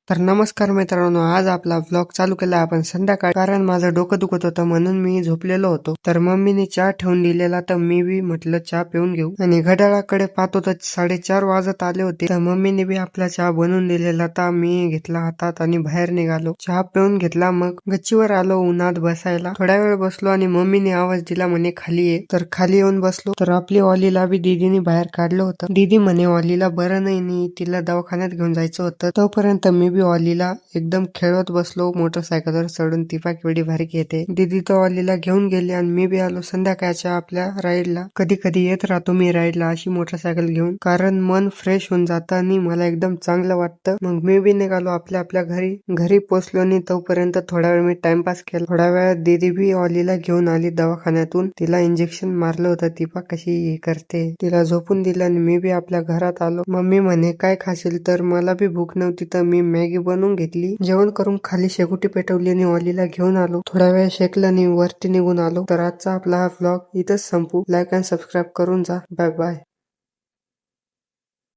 तर नमस्कार मित्रांनो, आज आपला व्लॉग चालू केला आपण संध्याकाळी, कारण माझं डोकं दुखत होतं म्हणून मी झोपलेलो होतो. तर मम्मीने चहा ठेवून दिलेला, तर मी बी म्हटलं चहा पिऊन घेऊ. आणि घड्याळाकडे पाहतो तर 4:30 वाजत आले होते. तर मम्मीने बी आपला चहा बनवून दिलेला, तर मी घेतला हातात आणि बाहेर निघालो. चहा पिऊन घेतला, मग गच्चीवर आलो उन्हात बसायला. थोड्या वेळ बसलो आणि मम्मीने आवाज दिला म्हणे खाली ये. तर खाली येऊन बसलो, तर आपली ऑलीला बी दीदीने बाहेर काढलं होतं. दीदी म्हणे ऑलीला बरं नाही, तिला दवाखान्यात घेऊन जायचं होतं. तोपर्यंत मी ऑलीला एकदम खेळत बसलो मोटरसायकलवर चढून. ती पाक एवढी भारी घेते. दीदी तो ऑलीला घेऊन गेली आणि मी बी आलो संध्याकाळच्या आपल्या राईडला. कधी कधी येत राहतो मी राईडला अशी मोटरसायकल घेऊन, कारण मन फ्रेश होऊन जातं आणि मला एकदम चांगलं वाटतं. मग मी बी निघालो आपल्या आपल्या घरी पोचलो आणि तोपर्यंत थोडा वेळ मी टाइमपास केला. थोड्या वेळात दीदी बी ऑलीला घेऊन आली दवाखान्यातून. तिला इंजेक्शन मारलं होतं. ती पाक कशी हे करते. तिला झोपून दिलं आणि मी बी आपल्या घरात आलो. मम्मी म्हणे काय खाशील, तर मला बी भूक नव्हती तर मी मॅगी बनवून घेतली. जेवण करून खाली शेकोटी पेटवली आणि ऑलीला घेऊन आलो. थोडा वेळ शेकलं आणि वरती निघून आलो. तर आजचा आपला हा व्लॉग इथंच संपू. लाईक अँड सबस्क्राईब करून जा. Bye bye.